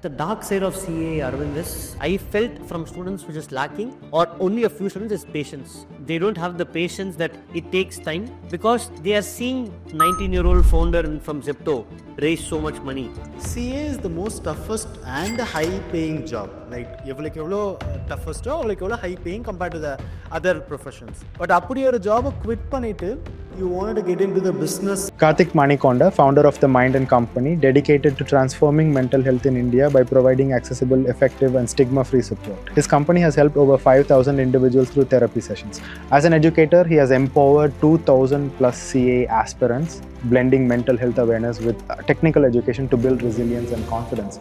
The dark side of CA, Aravind, is I felt from students which is lacking, or only a few students, is patience. They don't have the patience that it takes time because they are seeing 19-year-old founder from Zepto raise so much money. CA is the most toughest and high paying job. Like எவ்வளோ toughest எவ்வளோ high paying compared to the other professions. But அப்படி ஒரு job quit பண்ணிட்டு you wanted to get into the business. Karthik Manikonda, founder of the Mind and Company, dedicated to transforming mental health in India by providing accessible, effective and stigma-free support. His company has helped over 5,000 individuals through therapy sessions. As an educator, he has empowered 2,000 plus CA aspirants, blending mental health awareness with technical education to build resilience and confidence.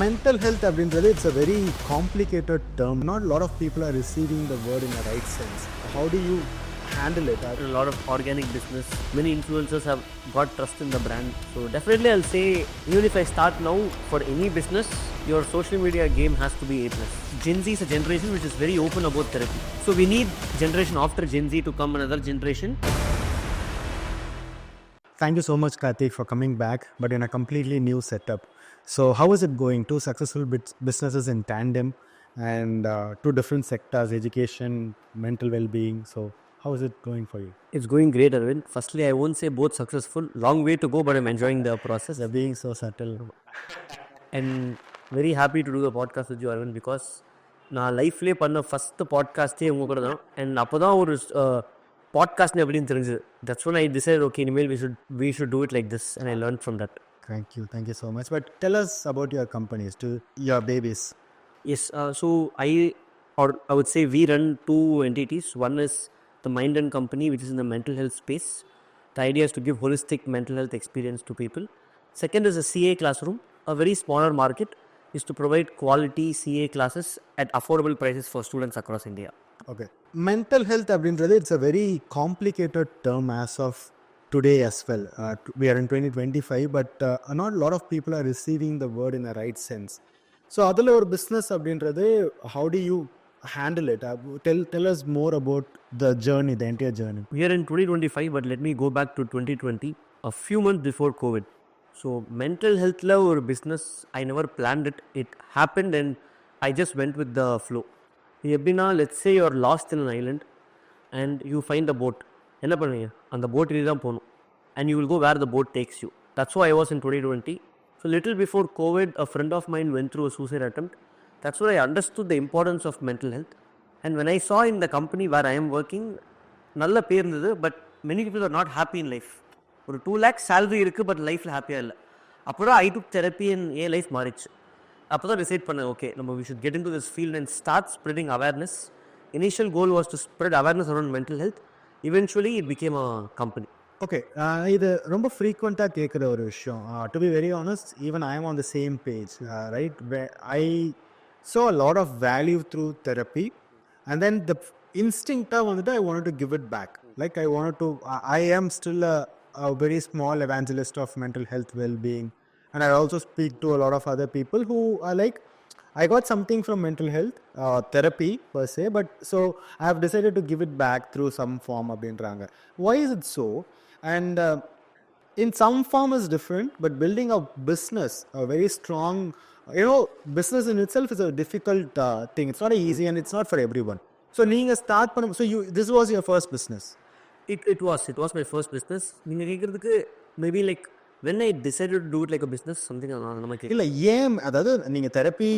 Mental health அப்படின்றது it's a very complicated term. Not a lot of people are receiving the word in the right sense. How do you handle it? A lot of organic business. Many influencers have got trust in the brand. So definitely I'll say, even if I start now for any business, your social media game has to be A+. Gen Z is a generation which is very open about therapy. So we need generation after Gen Z to come another generation. Thank you so much, Karthik, for coming back, but in a completely new setup. So how is it going? Two successful businesses in tandem and two different sectors, education, mental well-being. So how is it going for you? It's going great, Aravind. Firstly, I won't say both successful. Long way to go, but I'm enjoying the process. They're being so subtle. And very happy to do the podcast with you, Aravind, because நான் லைஃப்லேயே பண்ண first பாட்காஸ்ட்டே உங்கள் கூட தான். And அப்போ தான் ஒரு பாட்காஸ்ட்னு எப்படின்னு தெரிஞ்சுது. That's one I decide okay இனிமேல் we should do it like this, and I learned from that. Thank you so much. But tell us about your companies, to your babies. Yes, so I would say we run two entities. One is the Mind and Company, which is in the mental health space. The idea is to give holistic mental health experience to people. Second is a CA classroom, a very smaller market, is to provide quality CA classes at affordable prices for students across India. Okay. Mental health அப்படின்றது it's a very complicated term as of today as well. We are in 2025, but not a lot of people are receiving the word in the right sense. So அதில் ஒரு business அப்படின்றது, how do you handle it? Tell us more about the journey, the entire journey. We are in 2025, but let me go back to 2020, a few months before COVID. So mental health la or business, I never planned it. It happened and I just went with the flow. எப்படின்னா, let's say you're lost in an island and you find a boat. என்ன பண்ணுவீங்க? அந்த boat இது தான் போகணும். And you will go where the boat takes you. That's why I was in 2020. So little before COVID, a friend of mine went through a suicide attempt. That's where I understood the importance of mental health. And when I saw in the company where I am working, நல்ல பேர் இருந்தது, but many people are not happy in life. ஒரு 2 lakhs salary இருக்குது, but லைஃப்பில் ஹாப்பியாக இல்லை. அப்போ தான் I took therapy and N life மாறிச்சு. அப்போ தான் டிசைட் பண்ணேன், ஓகே நம்ம we should get into this field and start spreading awareness. Initial goal was to spread awareness around mental health. Eventually it became a company. Okay, இது ரொம்ப ஃப்ரீக்வெண்ட்டாக கேட்குற ஒரு விஷயம். To be very honest, even I am on the same page, right? Where I saw a lot of value through therapy, and then the instinct வந்துட்டு I wanted to give it back. Like I am still a very small evangelist of mental health well-being, and I also speak to a lot of other people who are like, I got something from mental health therapy per se, but so I have decided to give it back through some form அப்படின்றாங்க. Why is it so? And in some form is different, but building a business, a very strong, business in itself is a difficult thing. It's not easy and it's not for everyone. So நீங்க start பண்ண, so this was your first business? It was my first business. நீங்க கேட்குறதுக்கு maybe like when I decided to do it like a business, something நமக்கு இல்லை ஏன், அதாவது நீங்கள் therapy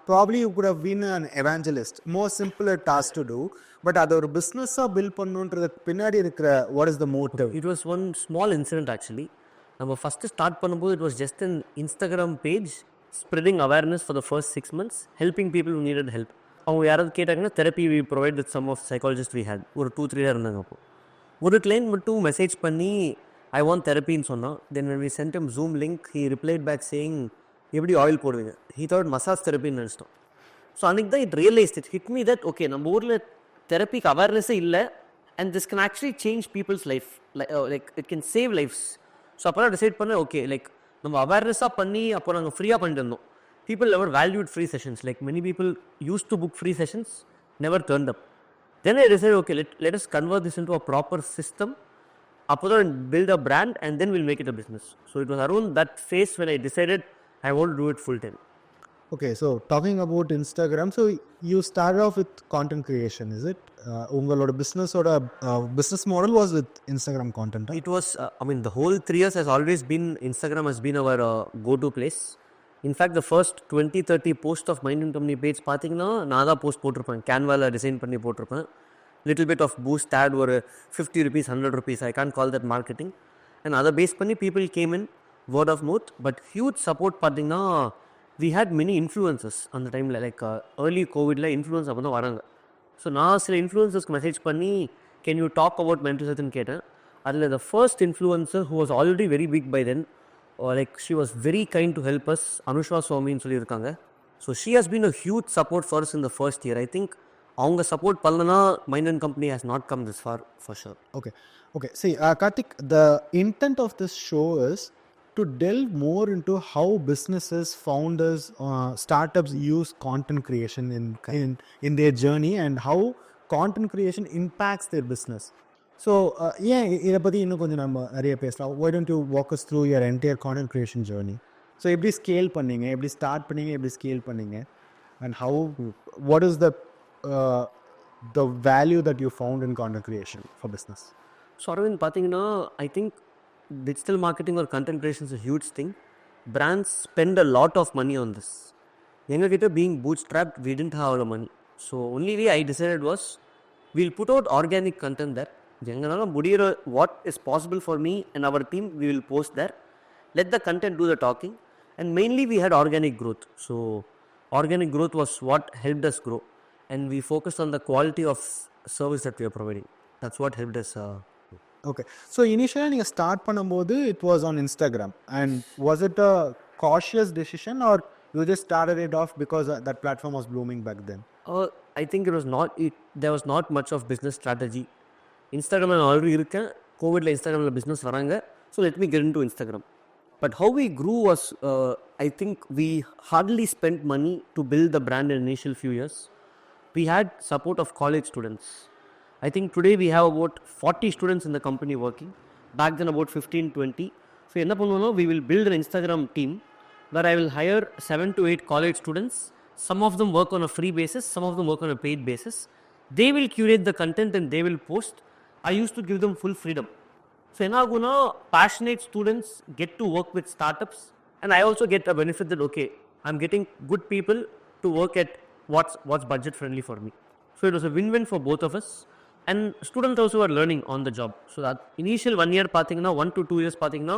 probably you could have been an evangelist, more simpler task to do, but அதை ஒரு பிஸ்னஸாக பில்ட் பண்ணுன்றதுக்கு பின்னாடி இருக்கிற what is the motive? It was one small incident actually. நம்ம ஃபஸ்ட்டு ஸ்டார்ட் பண்ணும்போது it was just an Instagram page spreading awareness for the first 6 months, helping people who needed help. அவங்க யாராவது கேட்டாங்கன்னா therapy we provide with some of psychologists we had. ஒரு 2-3 இருந்தாங்க. அப்போ ஒரு client மட்டும் மெசேஜ் பண்ணி I want therapy ன்னு சொன்னான். Then when we sent him Zoom link, he replied back saying, எப்படி ஆயில் போடுவீங்க? He thought மசாஜ் தெரப்பின்னு நினச்சிட்டோம். ஸோ அன்றைக்கி தான் it realized, it hit me that okay, நம்ம ஊரில் தெரப்பிக்கு அவேர்னஸே இல்லை, and this can actually change people's life, like it can save lives. So அப்போ தான் டிசைட் பண்ணேன், ஓகே லைக் நம்ம அவேர்னஸாக பண்ணி அப்போ நாங்கள் ஃப்ரீயாக பண்ணிட்டு இருந்தோம். People never valued free sessions. Like many people used to book free sessions, never turned up. Then I decided, okay, let us convert this into a proper system, build a brand, and then we'll make it a business. So it was around that phase when I decided I want to do it full time. Okay, so talking about Instagram, so you started off with content creation, is it? உங்களோட பிஸ்னஸோட business model was with Instagram content. It was, I mean, the whole 3 years has always been, Instagram has been our go-to place. In fact, the first 20-30 post of Mind and Company page பார்த்தீங்கன்னா நான் தான் post போட்டிருப்பேன், கேன்வாவில் design பண்ணி போட்டிருப்பேன். Little bit of boost add ஒரு 50 rupees 100 rupees, I can't call that marketing. And அதை base பண்ணி people came in, word of mouth. But huge support பார்த்தீங்கன்னா we had many influencers அந்த டைமில், லைக் early கோவிடில் இன்ஃப்ளூயன்ஸ் அப்போ தான் வராங்க. ஸோ நான் சில இன்ஃப்ளூயன்சர்ஸ்க்கு மெசேஜ் பண்ணி can you talk about mental ஹெல்த்னு கேட்டேன். அதில் the first influencer who was already very big by then, like she was very kind to help us, அனுஷ்வா சுவாமின்னு சொல்லியிருக்காங்க. So she has been a huge support for us in the first year. I think அவங்க support பண்ணலனா mind and company has not come this far sure. Okay. See, Karthik, the intent of this show is to delve more into how businesses, founders, startups use content creation in their journey and how content creation impacts their business. So, yeah, இதை பற்றி இன்னும் கொஞ்சம் நம்ம நிறைய பேசலாம். Why don't you walk us through your entire content creation journey? So, எப்படி scale பண்ணீங்க, எப்படி ஸ்டார்ட் பண்ணீங்க, எப்படி ஸ்கேல் பண்ணீங்க, and how, what is the value that you found in content creation for business? So Arvind பார்த்தீங்கன்னா, I think digital marketing or content creation is a huge thing. Brands spend a lot of money on this. எங்ககிட்ட being bootstrapped, we didn't have the money. So only way I decided was we'll put out organic content there. எங்களால் முடிகிற what is possible for me and our team, we will post there. Let the content do the talking. And mainly we had organic growth. So organic growth was what helped us grow. And we focused on the quality of service that we are providing. That's what helped us. Okay. So initially நீங்கள் start பண்ணும்போது it was on Instagram, and was it a cautious decision or you just started it off because that platform was blooming back then? I think there was not much of business strategy. Instagram நான் already இருக்கேன், கோவிடில் இன்ஸ்டாகிராமில் business வராங்க, so let me get in to Instagram. But how we grew was, I think we hardly spent money to build the brand in initial few years. We had support of college students. I think today we have about 40 students in the company working. Back then about 15-20. So என்ன பண்ணுவோம்னா, we will build an Instagram team where I will hire 7 to 8 college students. Some of them work on a free basis, some of them work on a paid basis. They will curate the content and they will post. I used to give them full freedom. So என்ன ஆகும்னா, passionate students get to work with startups, and I also get a benefit that, okay, I'm getting good people to work at what's budget friendly for me. So it was a win-win for both of us. And students also are learning on the job. So that initial 1 year பார்த்தீங்கன்னா, 1 to 2 years பார்த்தீங்கன்னா,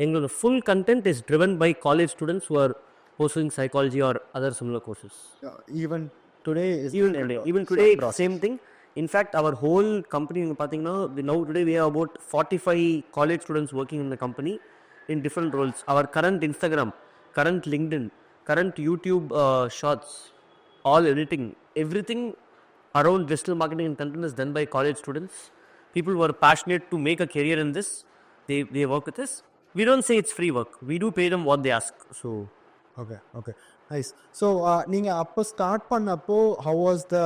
எங்களோட full content is driven by college students who are pursuing psychology or other similar courses. Even today Even today it's same thing. In fact, our whole company பார்த்தீங்கன்னா, now today we have about 45 college students working in the company in different roles. Our current Instagram, current LinkedIn, current YouTube shorts, all editing, everything around digital marketing and content is done by college students. People who are passionate to make a career in this, they work with us. We don't say it's free work. We do pay them what they ask. So okay, nice. So நீங்கள் அப்போ start பண்ணப்போ how was the,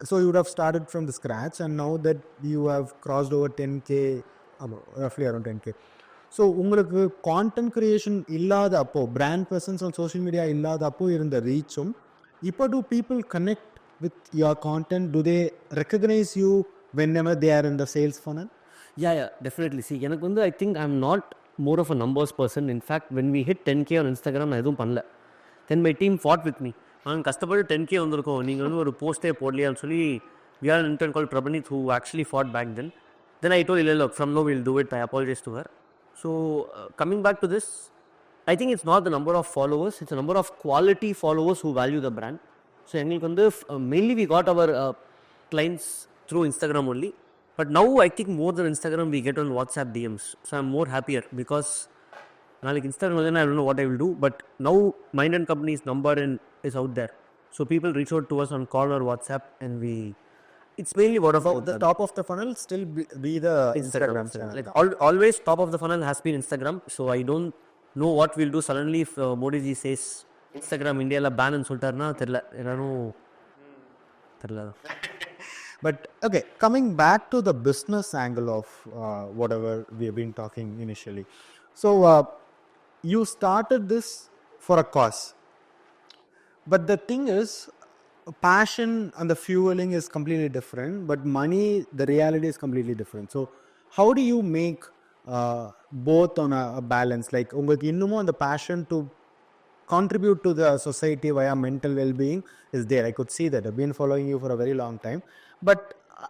so you would have started from the scratch and now that you have crossed over 10K, roughly around 10K. So உங்களுக்கு content creation இல்லாத அப்போ, brand persons on social media இல்லாத அப்போ இருந்த ரீச்சும், இப்போ do people connect with your content? Do they recognize you whenever they are in the sales funnel? Yeah, definitely. See, எனக்கு வந்து, I think I'm not more of a numbers person. In fact, when we hit 10K on Instagram, நான் எதுவும் பண்ணல. Then my team fought with me. நான் கஷ்டப்பட்டு 10K வந்திருக்கோம், நீங்கள் வந்து ஒரு போஸ்டே போடலையான்னு சொல்லி, we had an intern called Prabhanith who actually fought back then. Then I told, look, from now we'll do it. I apologized to her. So coming back to this, I think it's not the number of followers, it's the number of quality followers who value the brand. So எங்களுக்கு வந்து mainly we got our clients through Instagram only. But now I think more than Instagram we get on WhatsApp DMs. So I'm more happier because நாளைக்கு Instagram I don't know what I will do. But now Mind and Company's number is out there. So people reach out to us on call or WhatsApp, and it's mainly word of mouth. The top of the funnel still be the Instagram channel. Like always top of the funnel has been Instagram. So I don't know what we'll do suddenly if Modi ji says Instagram India ban and சொல்லிட்டாருன்னா தெரியல, என்னன்னு தெரியல. But okay, coming back to the business angle of whatever we have been talking initially. So you started this for a cause. But the thing is, passion and the fueling is completely different, but money, the reality is completely different. So, how do you make both on a balance? Like, உங்களுக்கு இன்னமும் அந்த passion to contribute to the society via mental well-being is there. I could see that. I've been following you for a very long time. But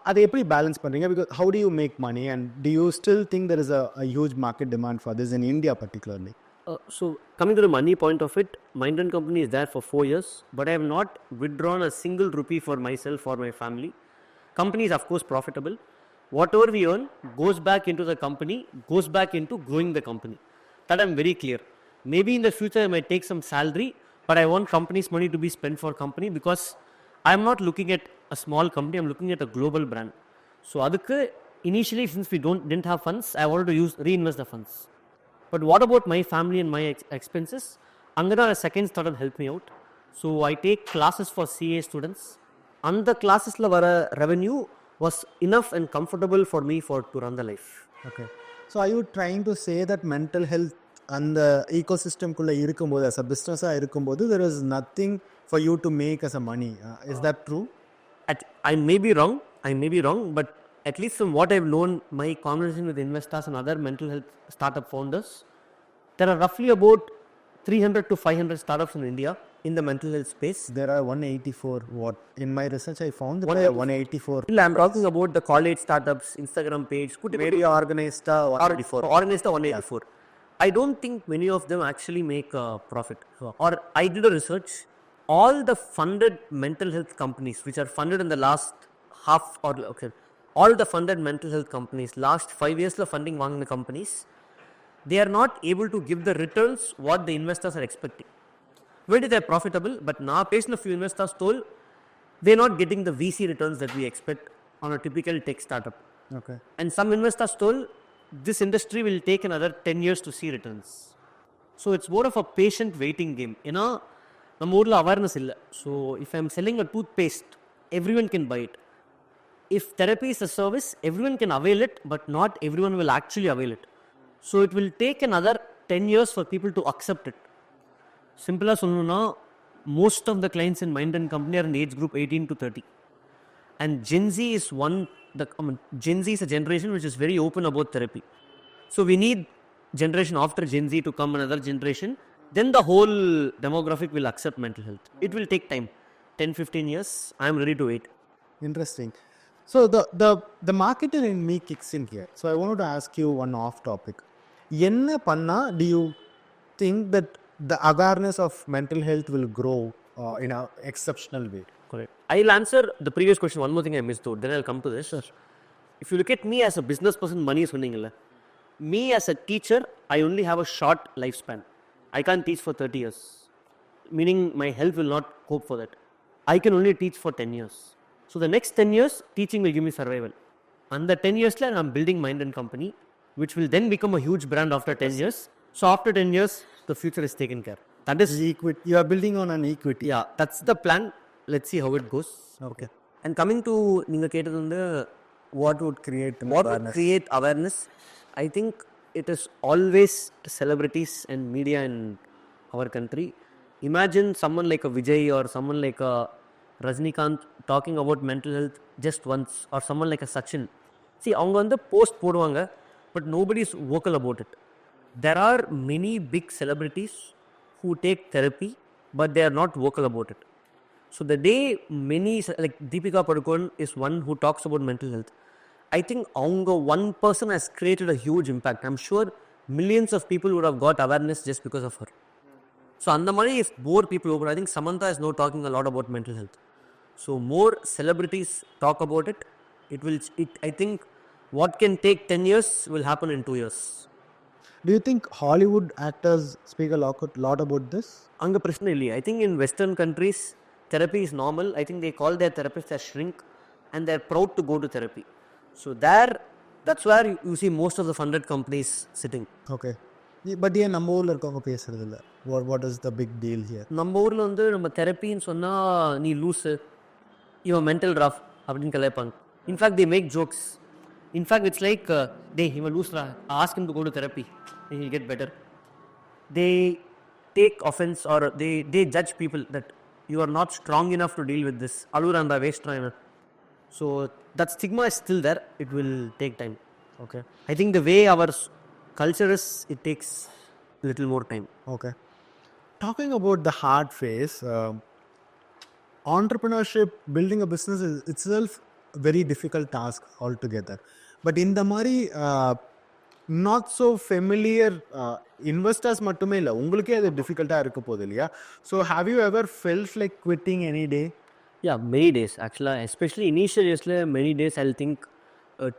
அதை எப்படி balance பண்ணுறீங்க? Because how do you make money, and do you still think there is a huge market demand for this in India particularly? So coming to the money point of it, Mind and Company is there for 4 years, but I have not withdrawn a single rupee for myself or my family. Company is of course profitable. Whatever we earn goes back into the company, goes back into growing the company. That I'm very clear. Maybe in the future I might take some salary, but I want company's money to be spent for company, because I'm not looking at a small company, I'm looking at a global brand. So adukku initially, since we didn't have funds, I wanted to reinvest the funds. But what about my family and my expenses? Angada a second started help me out. So I take classes for CA students. And the classes la vara revenue was enough and comfortable for me to run the life. Okay. So are you trying to say that mental health and the ecosystem kulla irukumbodhu, as a business irukumbodhu, there is nothing for you to make as a money? Is that true? I may be wrong, but at least from what I've known, my conversation with investors and other mental health startup founders, there are roughly about 300 to 500 startups in India in the mental health space. There are 184. What in my research I found that there are 184. I'm talking about the college startups, Instagram page, Very organized 184. organized 184. I don't think many of them actually make a profit. Or I did a research. All the funded mental health companies which are funded in the last all the funded mental health companies, last 5 years of funding among the companies, they are not able to give the returns what the investors are expecting. Whether they are profitable, but now based on a few investors told, they are not getting the VC returns that we expect on a typical tech startup. Okay. And some investors told this industry will take another 10 years to see returns. So it's more of a patient waiting game. நம்ம ஊரில் awareness இல்லை. So if I am selling a toothpaste, everyone can buy it. If therapy is a service, everyone can avail it, but not everyone will actually avail it. So it will take another 10 years for people to accept it. சிம்பிளாக சொல்லணும்னா, most of the clients in mind and company are in age group 18 to 30. And Gen Z is Gen Z is a generation which is very open about therapy. So we need generation after Gen Z to come, another generation. Then the whole demographic will accept mental health. It will take time, 10-15 years. I am ready to wait. Interesting. So the marketer in me kicks in here. So I wanted to ask you one off topic. Enna panna do you think that the awareness of mental health will grow in an exceptional way? Correct. I'll answer the previous question. One more thing I missed out. Then I'll come to this. Sure. If you look at me as a business person, money is winning. Me as a teacher, I only have a short lifespan. I can't teach for 30 years. Meaning my health will not cope for that. I can only teach for 10 years. So the next 10 years, teaching will give me survival. And the 10 years later, I'm building Mind and Company, which will then become a huge brand after 10 years. So after 10 years, the future is taken care. That is equity. You are building on an equity. Yeah, that's the plan. Let's see how it goes. Okay. And coming to நீங்க கேட்டது வந்து what would create awareness? I think it is always celebrities and media in our country. Imagine someone like a Vijay or someone like a Rajnikant talking about mental health just once, or someone like a Sachin. See, அவங்க வந்து post போடுவாங்க, but nobody is vocal about it. There are many big celebrities who take therapy, but they are not vocal about it. So the day many, like Deepika Padukone is one who talks about mental health. I think one person has created a huge impact. I'm sure millions of people would have got awareness just because of her. So and the money, if more people over, I think Samantha is now talking a lot about mental health. So more celebrities talk about it. I think what can take 10 years will happen in 2 years. Do you think Hollywood actors speak a lot about this? Anga prashna illi. I think in Western countries, therapy is normal. I think they call their therapist as shrink, and they're proud to go to therapy. So that's where you see most of the funded companies sitting. Okay. But ஏன் நம்ம ஊர்ல இருக்கவங்க பேசுறது இல்ல? What is the big deal here? நம்ம ஊர்ல வந்து நம்ம தெரப்பின்னு சொன்னா நீ லூசு, இவன் மென்டல் ராஃப் அப்படின்னு கலாய்ப்பாங்க. In fact they make jokes. Infact it's like டேய் இவன் லூஸ்ரா, ask him to go to therapy and he'll get better. They take offense, or they judge people that you are not strong enough to deal with this. Aluranda waste trainer. So that stigma is still there. It will take time. Okay. I think the way our culture is, it takes little more time. Okay. Talking about the hard phase, entrepreneurship, building a business is itself a very difficult task altogether. But in the Mari, not so familiar investors மட்டுமே இல்லை உங்களுக்கே அது டிஃபிகல்ட்டாக இருக்க போகுது இல்லையா so have you ever felt like quitting any day Yeah, many days actually, especially initial days, many days I'll think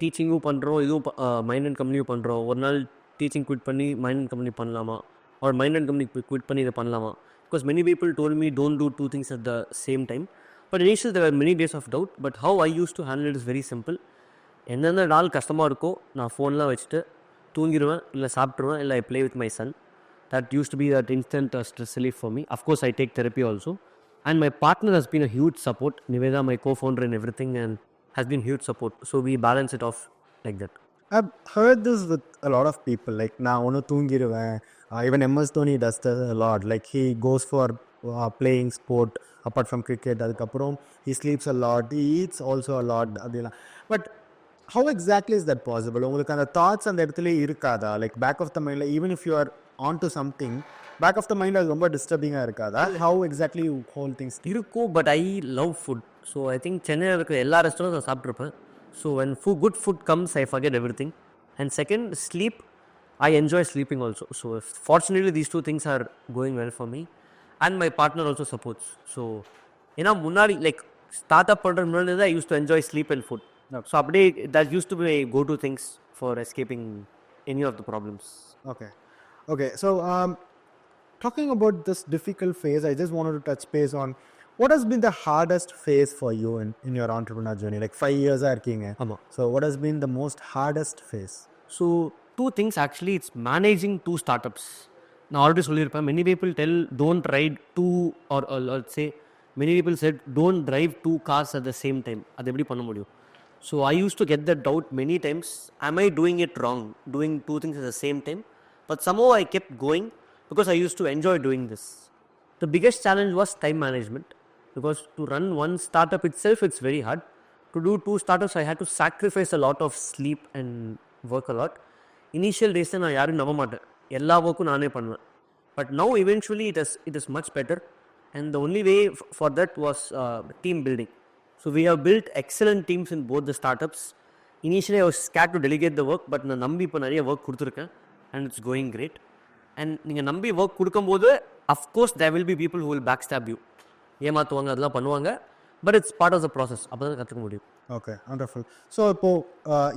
teaching பண்ணுறோம் இதுவும் mind and கம்பெனியும் பண்ணுறோம் ஒரு நாள் டீச்சிங் குவிட் பண்ணி மைண்ட் அண்ட் கம்பெனி பண்ணலாமா or mind and company quit பண்ணி இதை பண்ணலாமா because many people told me don't do two things at the same time. But initially there were many days of doubt. But how I used to handle it is very simple. எந்தெந்த நாள் கஷ்டமாக இருக்கோ நான் ஃபோன்லாம் வச்சுட்டு தூங்கிடுவேன் இல்லை சாப்பிட்ருவேன் இல்லை I play with my son. That used to be that instant stress relief for me. Of course I take therapy also. And my partner has been a huge support. Niveda, my co-founder and everything, and has been huge support. So we balance it off like that. I've heard this with a lot of people. Like, நான் ஒன்று தூங்கிடுவேன். Even MS Dhoni does that a lot. Like, he goes for playing sport apart from cricket. அதுக்கப்புறம் he sleeps a lot. He eats also a lot. அப்படிலாம். But how exactly is that possible? உங்களுக்கு அந்த thoughts அந்த இடத்துல இருக்காதா? Like, back of the mind, like, even if you are onto something, back of the mind அது ரொம்ப டிஸ்டர்பிங்காக இருக்காதா? How exactly you hold things? இருக்கும், but I love food. So I think சென்னையில் இருக்கிற எல்லா ரெஸ்டாரண்ட்டும் நான் சாப்பிட்ருப்பேன். So when good food comes, I forget everything. And second, sleep, I enjoy sleeping also. So fortunately, these two things are going well for me. And my partner also supports. So, முன்னாடி like startup பண்ணுற முன்னாடி I used to enjoy sleep and food. So அப்படியே that used to be my go-to things for escaping any of the problems. Okay. So talking about this difficult phase, I just wanted to touch base on what has been the hardest phase for you in your entrepreneur journey? Like 5 years இருக்கீங்க. So what has been the most hardest phase? So two things actually, it's managing two startups. நான் already சொல்லியிருப்பேன், many people tell don't ride two or let's say many people said don't drive two cars at the same time. அது எப்படி பண்ண முடியும்? So I used to get that doubt many times. Am I doing it wrong? Doing two things at the same time? But somehow I kept going because I used to enjoy doing this. The biggest challenge was time management. Because to run one startup itself, it's very hard. To do two startups, I had to sacrifice a lot of sleep and work a lot. Initial days, நான் யாரும் நம்ப மாட்டேன், எல்லா ஒர்க்கும் நானே பண்ணுவேன். But now eventually it is much better. And the only way for that was team building. So we have built excellent teams in both the startups. Initially I was scared to delegate the work, but நான் நம்பி இப்போ நிறைய work கொடுத்துருக்கேன். And it's going great. And நீங்கள் நம்பி work கொடுக்கும்போது, of course there will be people who will backstab you. ஏமாற்றுவாங்க, அதெல்லாம் பண்ணுவாங்க. But it's part of the process. அப்போ தான் கற்றுக்க முடியும். Okay, wonderful. So இப்போ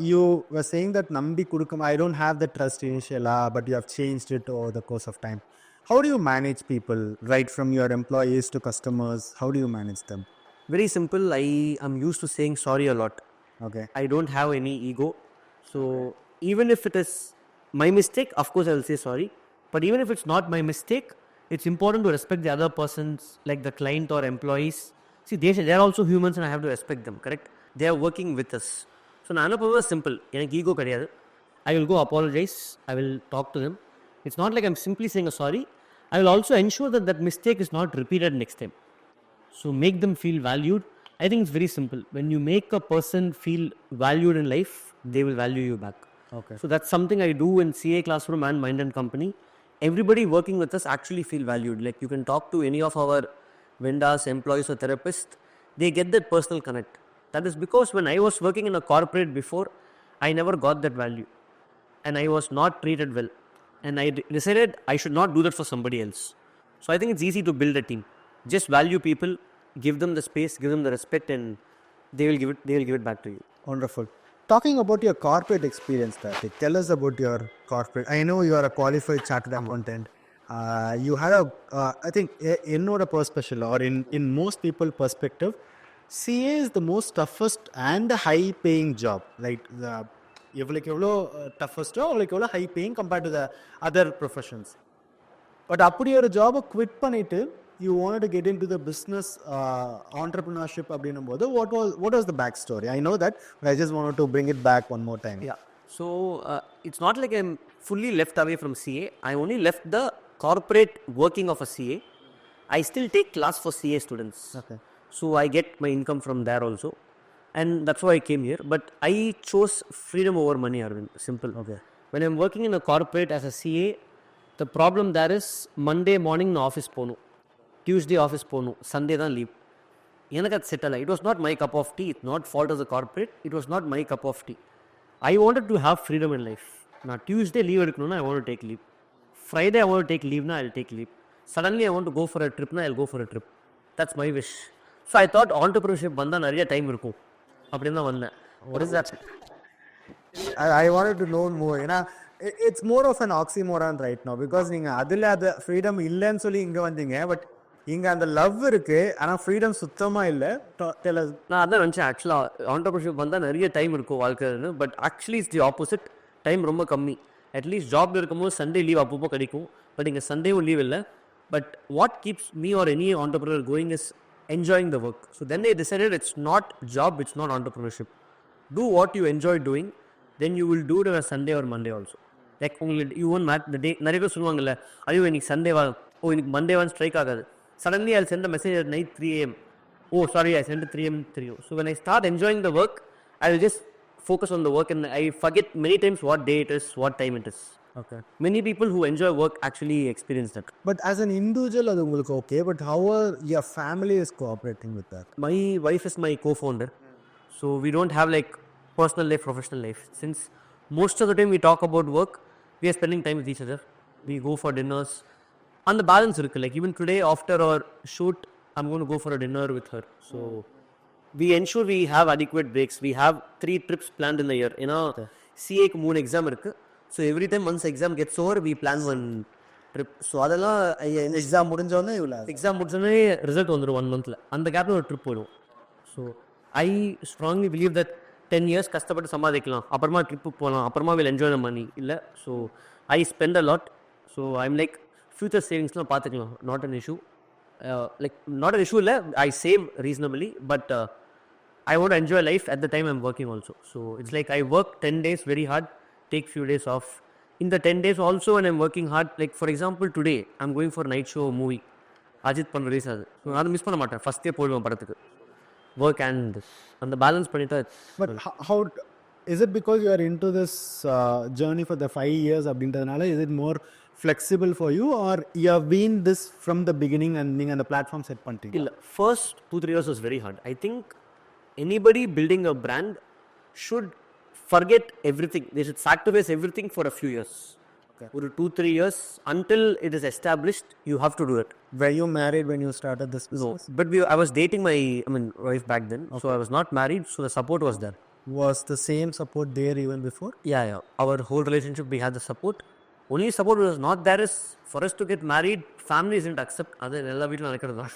you were saying that நம்பி கொடுக்கும், I don't have the trust initially, but you have changed it over the course of time. How do you manage people, right from your employees to customers? How do you manage them? Very simple. I am used to saying sorry a lot. Okay. I don't have any ego. So even if it is my mistake, of course I will say sorry. But even if it's not my mistake, it's important to respect the other persons, like the client or employees. See, they are also humans and I have to respect them, correct? They are working with us. So நான் என்ன பண்ணுவேன், simple. எனக்கு ego கிடையாது. I will go apologize. I will talk to them. It's not like I'm simply saying a sorry. I will also ensure that that mistake is not repeated next time. So make them feel valued. I think it's very simple. When you make a person feel valued in life, they will value you back. Okay. So that's something I do in CA Classroom and Mind and Company. Everybody working with us actually feel valued. Like you can talk to any of our vendors, employees or therapists, they get that personal connect. That is because when I was working in a corporate before, I never got that value and I was not treated well, and I decided I should not do that for somebody else. So I think it's easy to build a team. Just value people, give them the space, give them the respect, and they will give it back to you. Wonderful. Talking about your corporate experience, Karthik, tell us about your corporate. I know you are a qualified chartered accountant. You had I think in our perspective or in most people's perspective, CA is the most toughest and the high paying job. Like எவ்வளோ டஃபஸ்ட்டோ அவ்வளோக்கு எவ்வளோ high paying compared to the other professions. But அப்படி ஒரு ஜாபை quit பண்ணிவிட்டு you wanted to get into the business entrepreneurship அப்படின்னும் போது what was the back story? I know that, but I just wanted to bring it back one more time. Yeah. So it's not like I'm fully left away from CA. I only left the corporate working of a CA I still take class for CA students. Okay. So I get my income from there also. And that's why I came here. But I chose freedom over money, Arvind. Simple. Okay. When I'm working in a corporate as a CA, the problem there is Monday morning in office போகணும், Tuesday office போகணும், Sunday தான் leave. எனக்கு அது set ஆகல. It was not my cup of tea. It's not fault of the corporate. It was not my cup of tea. I wanted to have freedom in life. நான் Tuesday leave எடுக்கணும்னா I want to take leave. Friday I want to take leave na I'll take leave. Suddenly I want to go for a trip na I'll go for a trip. That's my wish. So I thought entrepreneurship வந்தா நிறைய time இருக்கும் அப்படின்னு தான் வந்தேன். What is that? I wanted to know more. It's more of an oxymoron right now because நீங்கள் அதில் அது freedom இல்லைன்னு சொல்லி இங்கே வந்தீங்க. பட் இங்கே அந்த லவ் இருக்கு, ஆனால் ஃப்ரீடம் சுத்தமாக இல்லை. நான் அதான் நினச்சேன் ஆக்சுவலாக ஆண்டர்பிரினர்ஷிப் வந்தால் நிறைய டைம் இருக்கும் வாழ்க்கைன்னு. But actually it's the opposite. Time ரொம்ப கம்மி. அட்லீஸ்ட் ஜாப்ல இருக்கும்போது சண்டே லீவ் அப்பப்போ கிடைக்கும். பட் இங்கே சண்டேவும் லீவ் இல்லை. But what keeps me or any entrepreneur going is enjoying the work. So then they decided it's not job, it's not entrepreneurship. Do what you enjoy doing, then you will do it on a Sunday or Monday also. Like you won't match the day. நிறைய பேர் சொல்லுவாங்கல்ல, ஐயோ இன்னைக்கு Sunday வா, ஓ இன்னைக்கு Monday வான் strike ஆகாது. Suddenly I'll send a message at night 3 a.m. Oh sorry, I sent it 3 a.m. 3 a.m. So when I start enjoying the work, I will just focus on the work and I forget many times what day it is, what time it is. Okay. Many people who enjoy work actually experience that. But as an individual அது உங்களுக்கு okay, but how are your family is cooperating with that? My wife is my co-founder. So we don't have like personal life, professional life. Since most of the time we talk about work, we are spending time with each other. We go for dinners. And the balance irukku. Like even today after our shoot, I'm going to go for a dinner with her. So we ensure we have adequate breaks. We have 3 trips planned in the year. CA க்கு 3 exam இருக்கு. So every time once exam gets over, we plan one trip. So அதெல்லாம் exam முடிஞ்சோடனே இவ்வளோ exam முடிச்சோடனே result வந்துடும் 1 monthல. அந்த கேப்பில் ஒரு ட்ரிப் போயிடும். So I strongly believe that 10 years கஷ்டப்பட்டு சம்பாதிக்கலாம், அப்புறமா ட்ரிப்பு போகலாம், அப்புறமா வில் என்ஜாய் த மணி இல்லை. So I spend a lot. So I'm like future சேவிங்ஸ்லாம் பார்த்துக்கலாம், not an issue. Like not an issue இல்லை, I save reasonably. But I want to enjoy life at the time I'm working also. So it's like I work 10 days very hard, take few days off. In the 10 days also when I'm working hard, like for example today I'm going for night show movie. Ajit பண்ண raise அது. நான் miss பண்ண மாட்டேன். ஃபஸ்ட்டே போயிடுவேன் படத்துக்கு. Work and அந்த balance பண்ணிட்டா. But how is it because you are into this journey for the 5 years அப்படின்றதுனால is it more flexible for you or you have been this from the beginning and நீங்கள் அந்த platform set பண்ணிட்டீங்க? இல்லை, first 2-3 years was very hard. I think anybody building a brand should forget everything. They should sacrifice everything for a few years. Okay. For 2-3 years until it is established, you have to do it. Were you married when you started this business? No, but I was dating my wife back then. Okay. So I was not married, so the support was there. Was the same support there even before? Yeah. Our whole relationship, we had the support. Only support was not there is for us to get married. Family isn't accept. Other எல்லா வீட்ல நடக்கிறது தான்.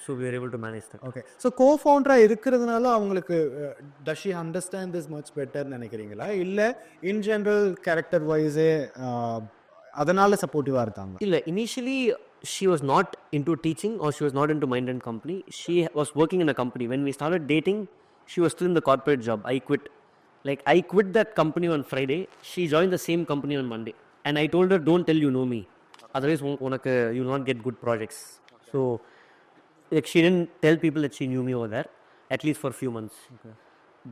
So we were able to manage that. Okay. So co-founder இருக்கிறதுனால அவங்களுக்கு does she understand this much better நினைக்கிறீங்களா இல்லை in general character wise அதனால சப்போர்ட்டிவா இருக்காங்க? இல்லை, initially she was not into teaching or she was not into mind and company. She was working in a company. When we started dating, she was still in the corporate job. I quit that company on Friday. She joined the same company on Monday. And I told her, don't tell you know me. Otherwise you will not get good projects. So like she didn't tell people that she knew me over there, at least for a few months. Okay.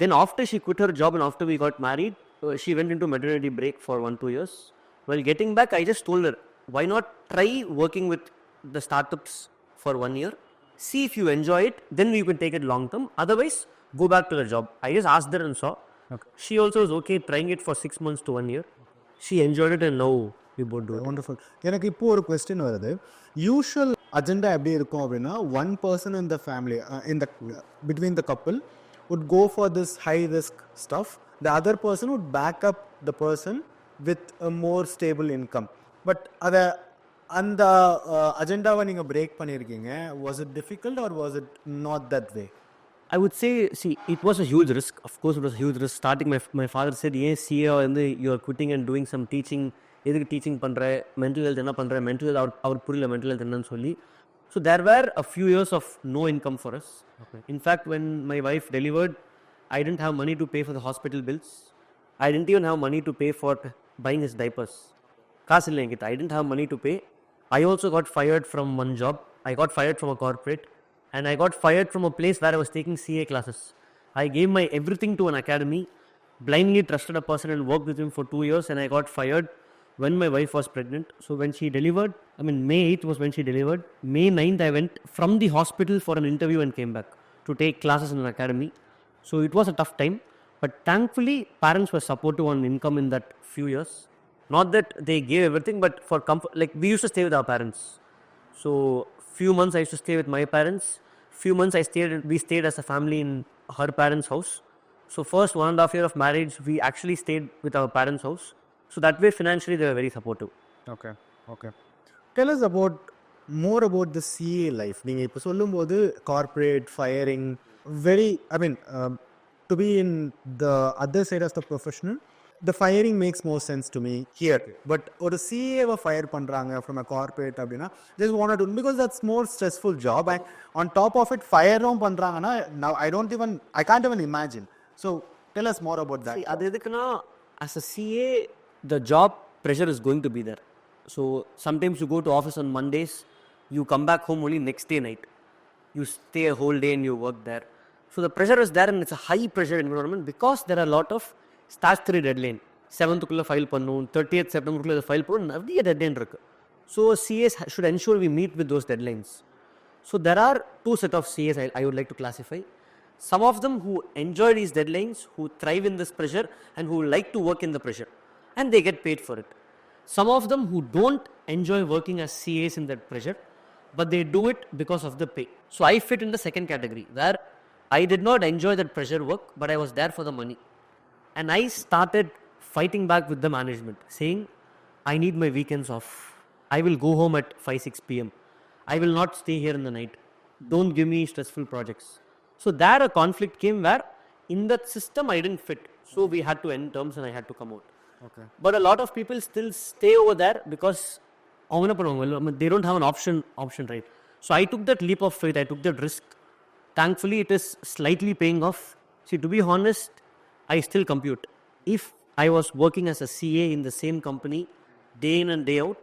Then after she quit her job and after we got married, she went into maternity break for 1-2 years. While getting back, I just told her, why not try working with the startups for 1 year, see if you enjoy it, then you can take it long term. Otherwise, go back to the job. I just asked her and saw. Okay. She also was okay trying it for 6 months to 1 year. She enjoyed it and now we both do it. Wonderful. எனக்கு இப்போ ஒரு question வருது. Usual agenda எப்படி இருக்கும் அப்படின்னா, one person in the family between the couple would go for this high risk stuff. The other person would back up the person with a more stable income. But அந்த அஜெண்டாவை நீங்க break பண்ணியிருக்கீங்க. Was it difficult or was it not that way? I would say, see, it was a huge risk. Of course, it was a huge risk. Starting, my father said, yes, CA, you are quitting and doing some teaching. எதுக்கு teaching பண்ணுற, mental health என்ன பண்ணுற, mental health அவர் புரியல mental health என்னன்னு சொல்லி. So there were a few years of no income for us. In fact when my wife delivered, I didn't have money to pay for the hospital bills. I didn't even have money to pay for buying his diapers. காசு இல்லை என்கிட்ட. I didn't have money to pay. I also got fired from one job I got fired from a corporate, and I got fired from a place where I was taking CA classes. I gave my everything to an academy, blindly trusted a person and worked with him for 2 years, and I got fired when my wife was pregnant. So when she delivered, May 8th was when she delivered. May 9th, I went from the hospital for an interview and came back to take classes in an academy. So it was a tough time, but thankfully parents were supportive on income in that few years. Not that they gave everything, but for comfort, like we used to stay with our parents. So few months I used to stay with my parents. Few months we stayed as a family in her parents' house. So first 1.5 year of marriage, we actually stayed with our parents' house. So that way financially they were very supportive. Okay. Tell us more about the CA life. நீங்க இப்போ சொல்லும்போது corporate firing, to be in the other side of the professional, the firing makes more sense to me here. But ஒரு CA fire பண்றாங்க from a corporate அப்படின்னா just want to do, because that's more stressful job, and on top of it fire பண்றாங்கன்னா now I can't even imagine. So tell us more about that. அது எதுக்குன்னா, as a CA the job pressure is going to be there. So sometimes you go to office on Mondays, you come back home only next day night. You stay a whole day and you work there. So the pressure is there, and it's a high pressure environment because there are a lot of statutory deadline. 7th குள்ள file பண்ணணும், 30th September குள்ள file பண்ணணும், நிறைய deadline இருக்கு. So CAs should ensure we meet with those deadlines. So there are two set of CAs I would like to classify. Some of them who enjoy these deadlines, who thrive in this pressure, and who like to work in the pressure, and they get paid for it. Some of them who don't enjoy working as CAs in that pressure, but they do it because of the pay. So I fit in the second category, where I did not enjoy that pressure work, but I was there for the money. And I started fighting back with the management, saying, I need my weekends off. I will go home at 5-6 p.m. I will not stay here in the night. Don't give me stressful projects. So there a conflict came where in that system I didn't fit. So we had to end terms and I had to come out. Okay. But a lot of people still stay over there because they don't have an option, right? So I took that leap of faith, I took that risk. Thankfully it is slightly paying off. See, to be honest, I still compute. If I was working as a CA in the same company day in and day out,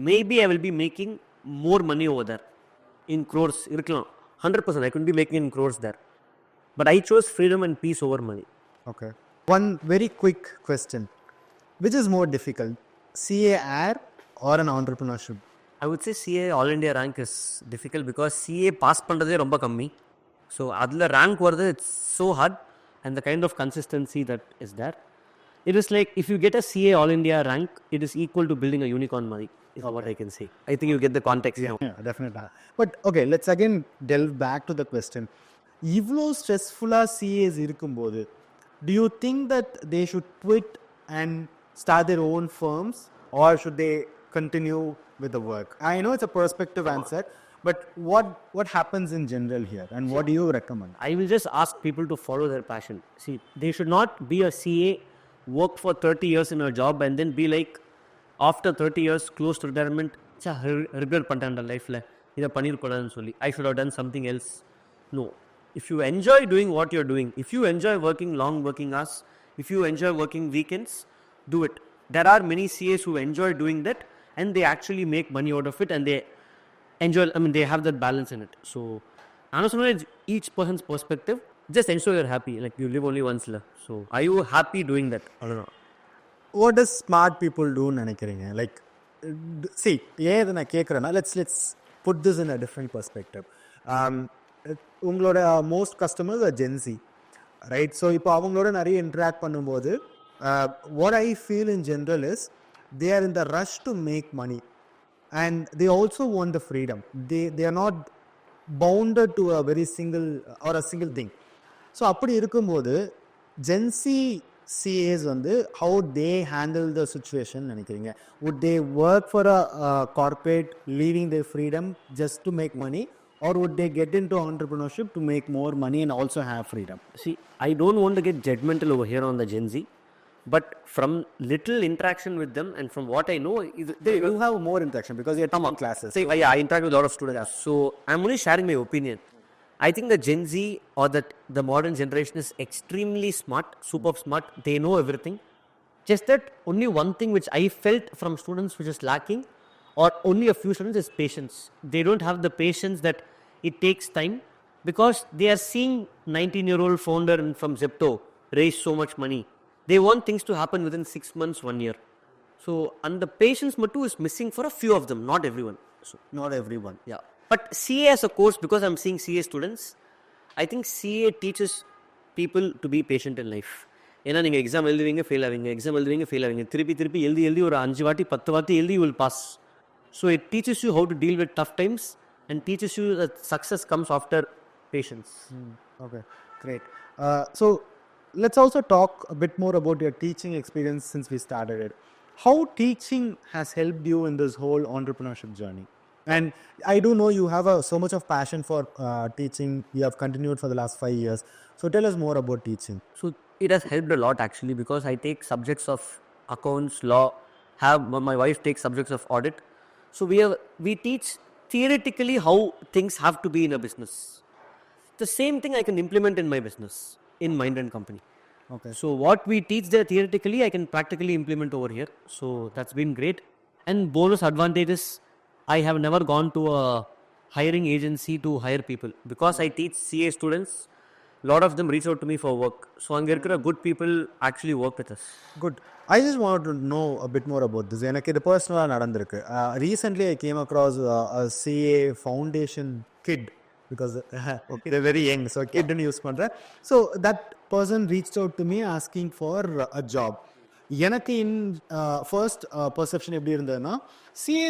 maybe I will be making more money over there in crores. 100% I couldn't be making in crores there. But I chose freedom and peace over money. Okay. One very quick question. Which is more difficult, CA or an entrepreneurship? I would say CA All India rank is difficult because CA pass பண்றதே ரொம்ப கம்மி. So அதில் rank வருது, it's so hard, and the kind of consistency that is there. It is like if you get a CA All India rank, it is equal to building a unicorn money, is what I can say. I think you get the context now. Yeah, definitely. But okay, let's again delve back to the question. இவ்வளோ ஸ்ட்ரெஸ்ஃபுல்லாக CAs இருக்கும்போது, do you think that they should quit and start their own firms, or should they continue with the work? I know it's a perspective answer, but what happens in general here, and what do you recommend? I will just ask people to follow their passion. See, they should not be a CA, work for 30 years in a job, and then be like, after 30 years, close to retirement, regret பண்ணிட்டேன் லைஃப்பில், இதை பண்ணிருக்கூடாதுன்னு சொல்லி, I should have done something else. No. If you enjoy doing what you're doing, if you enjoy working long working hours, if you enjoy working weekends, do it. There are many CAs who enjoy doing that, and they actually make money out of it, and they enjoy, they have that balance in it. So honestly, it's each person's perspective. Just ensure you're happy. Like, you live only once. So are you happy doing that? I don't know. What does smart people do நினைக்கிறீங்க? Like, see, ஏன் இதை நான் கேட்குறேன்னா, let's put this in a different perspective. உங்களோட most customers are Gen Z, right? So இப்போ அவங்களோட நிறைய interact பண்ணும்போது what I feel in general is they are in the rush to make money, and they also want the freedom. They are not bounded to a very single thing. So அப்படி இருக்கும்போது gen Z CAs வந்து how they handle the situation நினைக்கிறீங்க? Would they work for a corporate, leaving their freedom just to make money, or would they get into entrepreneurship to make more money and also have freedom? See, I don't want to get judgmental over here on the Gen Z, but from little interaction with them and from what I know, You have more interaction because you're taking classes. See, I interact with a lot of students, so I'm only sharing my opinion. I think the Gen Z or the modern generation is extremely smart, super smart. They know everything. Just that only one thing which I felt from students which is lacking, or only a few students is patience. They don't have the patience that it takes time because they are seeing 19-year-old founder from Zepto raise so much money. They want things to happen within 6 months, 1 year. So, and the patience matu is missing for a few of them, not everyone. So, Not everyone. yeah. But CA as a course, because I'm seeing CA students, I think CA teaches people to be patient in life. ஏன்னா நீங்கள் exam எழுதுவீங்க fail ஆவீங்க exam எழுதுவீங்க fail ஆவீங்க திருப்பி எழுதி ஒரு 5 வாட்டி 10 வாட்டி எழுதி will pass. So it teaches you how to deal with tough times and teaches you that success comes after patience. Okay, great. So let's also talk a bit more about your teaching experience since we started it. How teaching has helped you in this whole entrepreneurship journey? And I do know you have so much of passion for teaching. You have continued for the last 5 years. So tell us more about teaching. So it has helped a lot actually because I take subjects of accounts, law, my wife takes subjects of audit. So we teach theoretically how things have to be in a business. The same thing I can implement in my business, in Mind and Company. Okay. So what we teach there theoretically, I can practically implement over here. So that's been great. And bonus advantage is I have never gone to a hiring agency to hire people because I teach CA students. A lot of them reach out to me for work. So Angirkara good people actually work with us. Good. I just wanted to know a bit more about this. எனக்கு இது பர்சனலாக நடந்திருக்கு. Recently I came across a CA foundation kid because they're very young. So kid ன்னு use பண்ணுறேன். So that person reached out to me asking for a job. எனக்கு first perception எப்படி இருந்ததுன்னா CA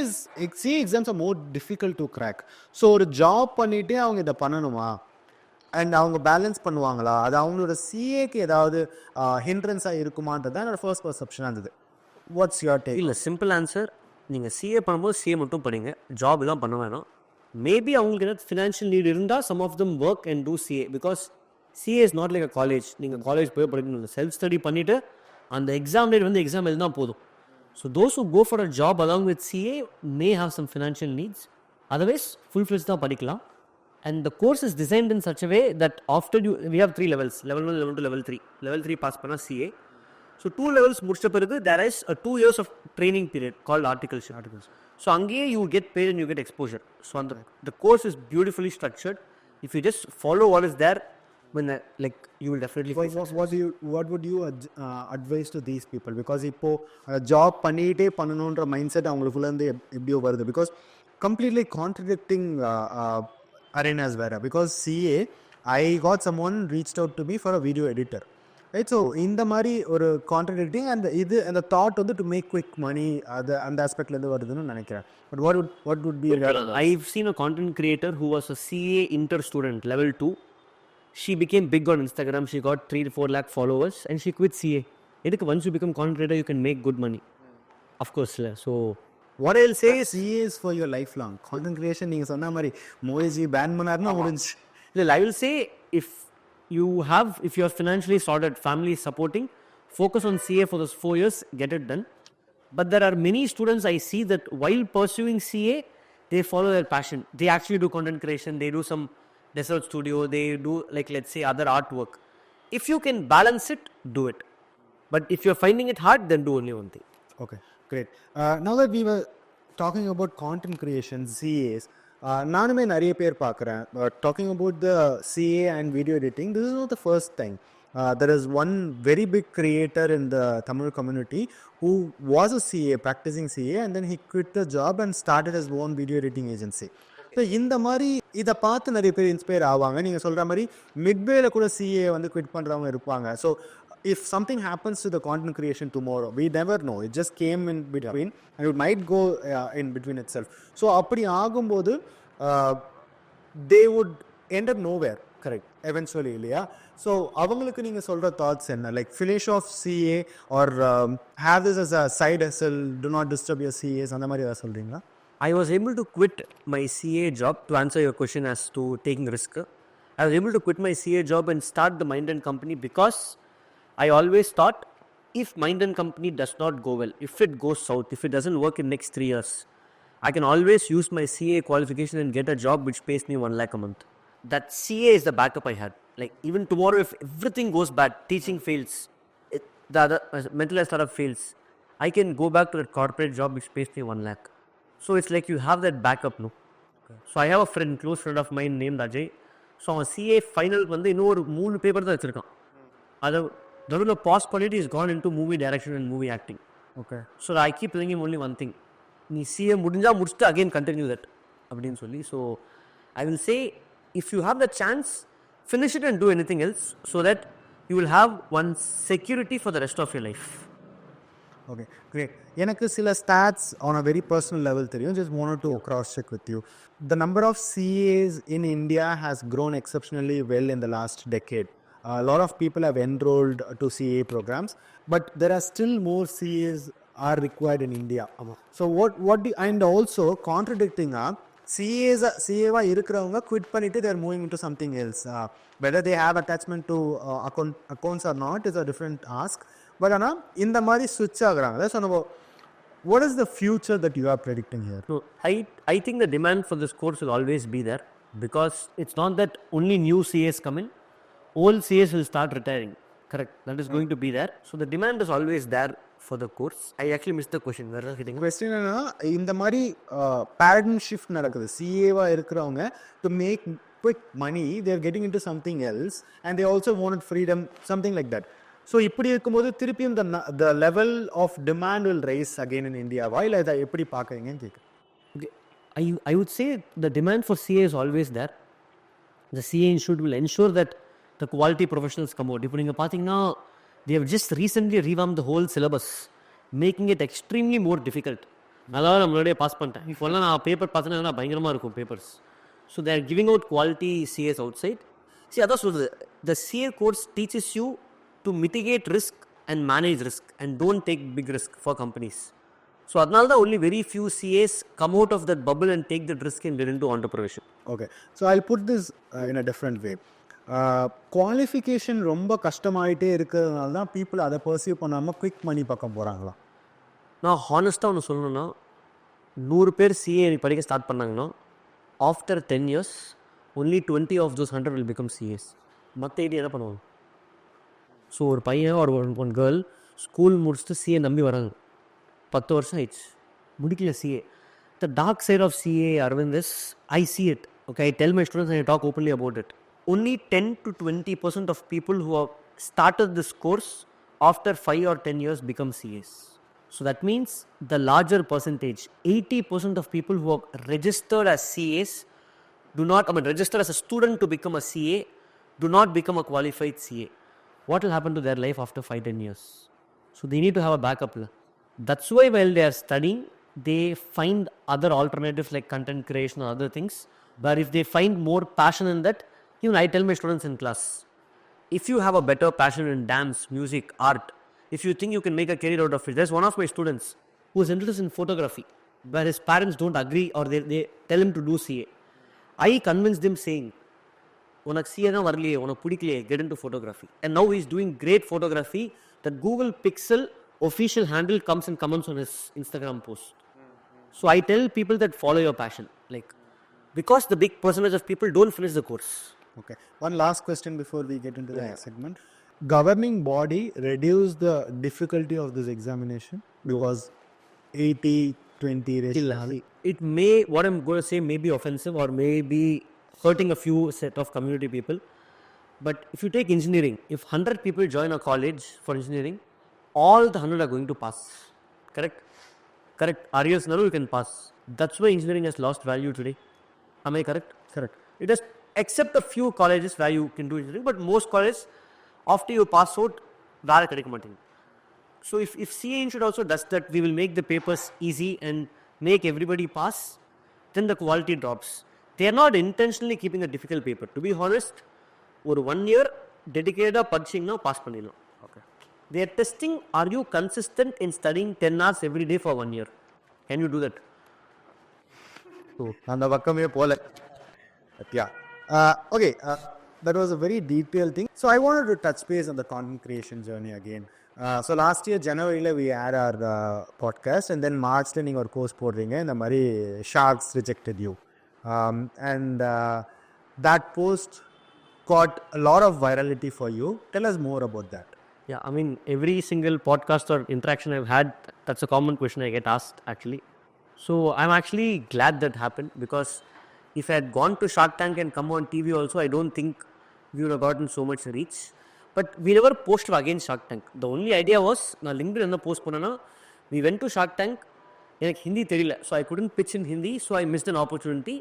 exams are more difficult to crack. So ஒரு job பண்ணிட்டு அவங்க இதை பண்ணணுமா அண்ட் அவங்க பேலன்ஸ் பண்ணுவாங்களா, அது அவங்களோட சிஏக்கு ஏதாவது ஹிண்ட்ரன்ஸாக இருக்குமான்றது தான் என்னோட ஃபர்ஸ்ட் பர்செப்ஷனாக இருந்தது. What's your take? இல்லை, சிம்பிள் ஆன்சர், நீங்கள் சிஏ பண்ணும்போது சிஏ மட்டும் படிங்க, ஜாப் தான் பண்ண வேணாம். மேபி அவங்களுக்கு ஏதாவது ஃபினான்ஷியல் நீட் இருந்தால் some of them work and do CA because CA is not like a college. நீங்கள் காலேஜ் போய் படிக்கணும், செல்ஃப் ஸ்டடி பண்ணிவிட்டு அந்த எக்ஸாம் டேட் வந்து எக்ஸாம் எழுதினா போதும். So those who go for a job along with CA may have some financial needs. Otherwise full fledge தான் படிக்கலாம். And the course is designed in such a way that after we have 3 levels, level 1, level 2, level 3. Level 3 pass panna CA. So 2 levels முடிச்ச பிறகு there is a 2 years of training period called articles. So அங்கேயே you get paid and you get exposure. So the course is beautifully structured. If you just follow what is there, when like you will definitely. What would you advise to these people? Because இப்போ job பண்ணிட்டே பண்ணணுன்ற mind set அவங்களுக்குள்ள இருந்து எப்படியோ வருது. Because completely contradicting arenas வேற. Because CA, I got someone reached out to me for a video editor, right? So இந்த மாதிரி ஒரு contradicting and இது அந்த thought வந்து to make quick money அந்த aspectல இருந்து வருதுன்னு நினைக்கிறேன். But what would be your I've seen a content creator who was a CA inter student level 2. She became big on Instagram. She got 3 to 4 lakh followers and she quit CA. Edukku once you become content creator you can make good money. Of course. So what I'll say is CA is for your lifelong. Content creation நீங்க சொன்ன மாதிரி Moj pan பண்ணாருன்னா முடிஞ்சு. I will say if you are financially sorted, family is supporting, focus on CA for those 4 years, get it done. But there are many students I see that while pursuing CA, they follow their passion. They actually do content creation, they do some desert studio, they do like let's say other artwork. If you can balance it, do it. But if you're finding it hard, then do only one thing. Okay, great. Now that we were talking about content creation, CAs, நானுமே நிறைய பேர் பார்க்குறேன். Talking about the CA and video editing, this is not the first thing. There is one very big creator in the Tamil community who was a CA, practicing CA, and then he quit the job and started his own video editing agency. So இந்த மாதிரி இதை பார்த்து நிறைய பேர் inspire ஆவாங்க. நீங்கள் சொல்கிற மாதிரி மிட்வேல கூட சிஏ வந்து குவிட் பண்ணுறவங்க இருப்பாங்க. So if something happens to the content creation tomorrow, we never know. It just came in between and it might go in between itself. So அப்படி ஆகும்போது they would end up nowhere, correct, eventually, இல்லையா? So அவங்களுக்கு நீங்கள் சொல்கிற thoughts என்ன? Like finish off CA or have this as a side hustle, do not disturb your CAs, அந்த மாதிரி ஏதாவது சொல்கிறீங்களா? I was able to quit my CA job, to answer your question as to taking risk. I was able to quit my CA job and start the Mind and Company because I always thought if Mind and Company does not go well, if it goes south, if it doesn't work in next 3 years, I can always use my CA qualification and get a job which pays me 1 lakh a month. That CA is the backup I had. Like even tomorrow if everything goes bad, teaching fails, the other mental health startup fails, I can go back to that corporate job which pays me 1 lakh. So it's like you have that backup, no? So I have a friend, close friend of mine named Ajay. So அவன் CA ஃபைனலுக்கு வந்து இன்னும் ஒரு 3 paper தான் வச்சுருக்கான். அதை நடுவில் pass பண்ணிட்டு is gone in to movie direction and movie acting. Okay. So I keep telling him only one thing. நீ CA முடிச்சுட்டு அகெயின் கண்டினியூ தட் அப்படின்னு சொல்லி. So I will say if you have the chance finish it and do anything else so that you will have one security for the rest of your life. Okay, great. எனக்கு சில stats on a very personal level தெரியும். Just wanted to cross check with you. The number of CAs in India has grown exceptionally well in the last decade. A lot of people have enrolled to CA programs, but there are still more CAs are required in India. So what do, and also contradicting CA இருக்கிறவங்க quit பண்ணிட்டு they are moving into something else. Whether they have attachment to accounts or not is a different ask. But ஆனால் இந்த மாதிரி switch ஆகுறாங்க. So நம்ம what is the future that you are predicting here? So I think the demand for this course will always be there because it's not that only new CAs come in, old CAs will start retiring. Correct. That is going to be there. So the demand is always there for the course. I actually missed the question. Where are you question என்னன்னா இந்த மாதிரி paradigm shift நடக்குது. CA-வா இருக்கிறவங்க to make quick money they are getting into something else and they also wanted freedom, something like that. So இப்படி இருக்கும்போது திருப்பியும் the level of demand will rise again in India. While அதை எப்படி பார்க்குறீங்கன்னு கேட்குறேன். Okay. I would say the demand for CA is always there. The CA institute will ensure that the quality professionals come out. இப்போ நீங்கள் பார்த்தீங்கன்னா they have just recently revamped the whole syllabus, making it extremely more difficult. அதாவது நான் முன்னாடியே pass பண்ணிட்டேன். இப்போல்லாம் நான் paper பார்த்தேன்னா பயங்கரமாக இருக்கும் papers. So they are giving out quality CAs outside. See, அதான் சொல்கிறது, the CA course teaches you to mitigate risk and manage risk and don't take big risk for companies. So அதனால தான் only very few CAs come out of that bubble and take that risk and get into entrepreneurship. Okay, so I'll put this in a different way. Qualification ரொம்ப கஷ்டமாயிட்டே இருக்கிறதுனால தான் people அதை perceive பண்ணாமல் quick money பக்கம் போகிறாங்களா? நான் ஹானஸ்ட்டாக ஒன்று சொல்லணும்னா 100 பேர் CA படிக்க ஸ்டார்ட் பண்ணாங்கன்னா after 10 years only 20 of those 100 will become CAs. மற்ற 80 என்ன பண்ணுவாங்க? ஸோ ஒரு பையன் ஒரு ஒன் கேர்ள் ஸ்கூல் முடிச்சுட்டு CA நம்பி வராங்க. 10 வருஷம் ஆயிடுச்சு, முடிக்கல CA. The dark side of CA, Aravind, is I see it. Okay, I tell my students and I talk openly about it. Only 10 to 20% of people who have started this course after 5 or 10 years become CAs. So that means the larger percentage, 80% of people who are registered as CAs registered as a student to become a CA, do not become a qualified CA. What will happen to their life after 5-10 years? So they need to have a backup. That's why while they are studying, they find other alternatives like content creation or other things. But if they find more passion in that, even I tell my students in class, if you have a better passion in dance, music, art, if you think you can make a career out of it, there's one of my students who is interested in photography, but his parents don't agree or they tell him to do CA. I convinced them saying, உனக்கு CA தான் வரலையே, உனக்கு பிடிக்கலையே, get into photography. And now he's doing great photography. That Google Pixel official handle comes and comments on his Instagram post. So I tell people that follow your passion. Like, because the big percentage of people don't finish the course. Okay. One last question before we get into the next segment. Governing body reduce the difficulty of this examination because 80-20 ratio. It may, what I'm going to say may be offensive or may be hurting a few set of community people. But if you take engineering, if 100 people join a college for engineering, all the 100 are going to pass. Correct? Correct. Arias Naru, you can pass. That's why engineering has lost value today. Am I correct? Correct. It has, except a few colleges where you can do engineering, but most colleges, after you pass out, வேலை கிடைக்க மாட்டேங்குது. So if CA should also does that, we will make the papers easy and make everybody pass, then the quality drops. They are not intentionally keeping a difficult paper. To be honest, ஒரு 1 year dedicated படிச்சிங்கன்னா pass பண்ணிடலாம். Okay. They are testing, are you consistent in studying 10 hours every day for 1 year? Can you do that? அந்த பக்கமே போல. Yeah. Okay. That was a very detailed thing. So I wanted to touch base on the content creation journey again. So last year January we had our podcast and then March நீங்க ஒரு course போடுறீங்க. இந்த மாதிரி sharks rejected you. And that post got a lot of virality for you. Tell us more about that. Yeah, I mean, every single podcast or interaction I've had, that's a common question I get asked actually. So I'm actually glad that happened, because if I had gone to Shark Tank and come on TV also, I don't think we would have gotten so much reach. But we never posted against Shark Tank. The only idea was, நான் LinkedIn என்ன post பண்ணேன்னா, we went to Shark Tank, எனக்கு ஹிந்தி தெரியல, so I couldn't pitch in Hindi, so I missed an opportunity.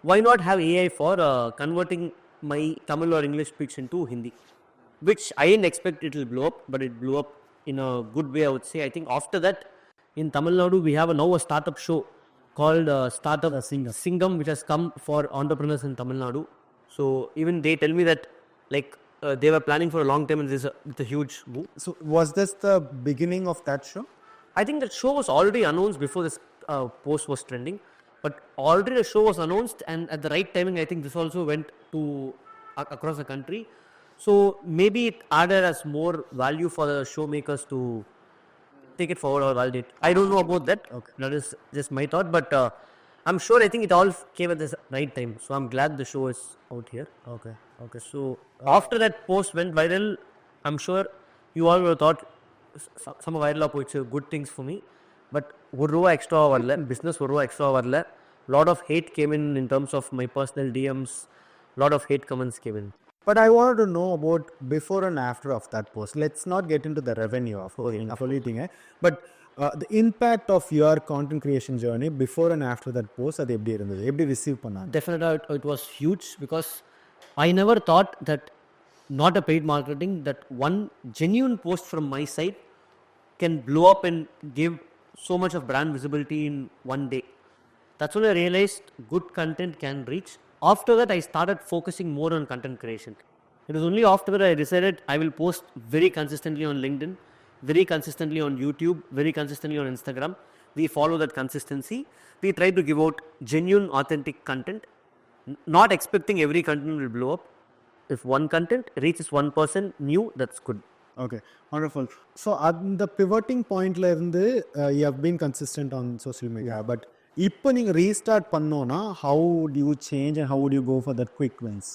Why not have AI for converting my Tamil or English pitch into Hindi? Which I didn't expect it will blow up, but it blew up in a good way, I would say. I think after that, in Tamil Nadu, we have now a startup show called Startup Singam, which has come for entrepreneurs in Tamil Nadu. So even they tell me that, like, they were planning for a long time, and it's a huge move. So was this the beginning of that show? I think that show was already announced before this post was trending, but already the show was announced, and at the right timing, I think this also went to across the country. So maybe it added as more value for the showmakers to take it forward or validate. I don't know about that. Okay. That is just my thought, but I'm sure, I think it all came at the right time. So I'm glad the show is out here. Okay. Okay. So after that post went viral, I'm sure you all would have thought some viral poichu, good things for me. But ஒரு ரூபா extra வரல, business ஒரு ரூபா extra வரல. Lot of hate came in terms of my personal DMs. Lot of hate comments came in. But I wanted to know about before and after of that post. Let's not get into the revenue of it. But the impact of your content creation journey before and after that post, அது எப்படி இருந்தது, எப்படி receive பண்ணாங்க? Definitely it was huge, because I never thought that, not a paid marketing, that one genuine post from my side can blow up and give so much of brand visibility in one day. That's when I realized good content can reach. After that, I started focusing more on content creation. It was only after that I decided I will post very consistently on LinkedIn, very consistently on YouTube, very consistently on Instagram. We follow that consistency. We try to give out genuine, authentic content, not expecting every content will blow up. If one content reaches one person new, that's good. Okay, wonderful. So at the pivoting point la irundhu, you have been consistent on social media, but இப்போ நீங்கள் restart பண்ணோன்னா, how would you change and how would you go for that quick wins?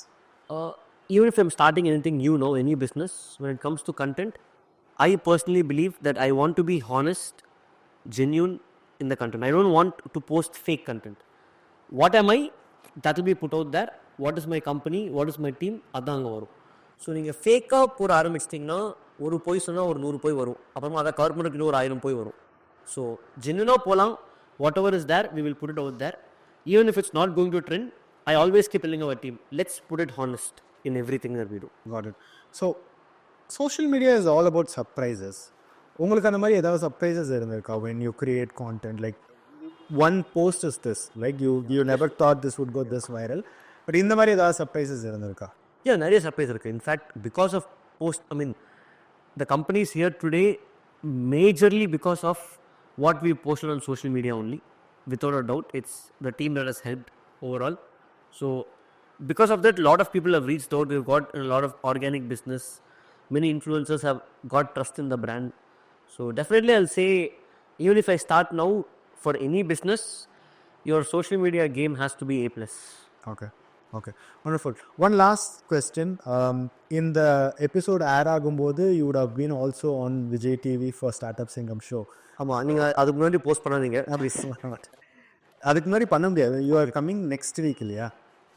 Even if I'm starting anything new now, any business, when it comes to content, I personally believe that I want to be honest, genuine in the content. I don't want to post fake content. What am I? That will be put out there. What is my company? What is my team? அதான் அங்கே வரும். So நீங்கள் ஃபேக்காக போட ஆரம்பிச்சிட்டிங்கன்னா, ஒரு போய் சொன்னால் ஒரு 100 போய் வரும், அப்புறமா அதை கவர் பண்ணுறதுக்கு ஒரு 1000 போய் வரும். ஸோ ஜென்யூனாக போகலாம். Whatever is there, we will put it out there. Even if it's not going to trend, I always keep telling our team, let's put it honest in everything that we do. Got it. So social media is all about surprises. உங்களுக்கு அந்த மாதிரி ஏதாவது surprises இருந்திருக்கா when you create content? Like one post is this, like you never thought this would go this viral, but இந்த மாதிரி ஏதாவது surprises இருந்திருக்கா? Yeah, நிறைய சர்ப்ரைஸ் இருக்குது. In fact because of post, I mean, the company is here today majorly because of what we posted on social media only. Without a doubt, it's the team that has helped overall. So because of that, a lot of people have reached out. We've got a lot of organic business. Many influencers have got trust in the brand. So definitely I'll say, even if I start now for any business, your social media game has to be A+. Okay, wonderful. One last question. In the episode air ஆகும்போது, you would have been also on Vijay TV for Startup Singam show. ஆமாம், நீங்கள் அதுக்கு முன்னாடி post பண்ணாதீங்க please. அதுக்கு முன்னாடி பண்ண முடியாது. You are coming next week இல்லையா?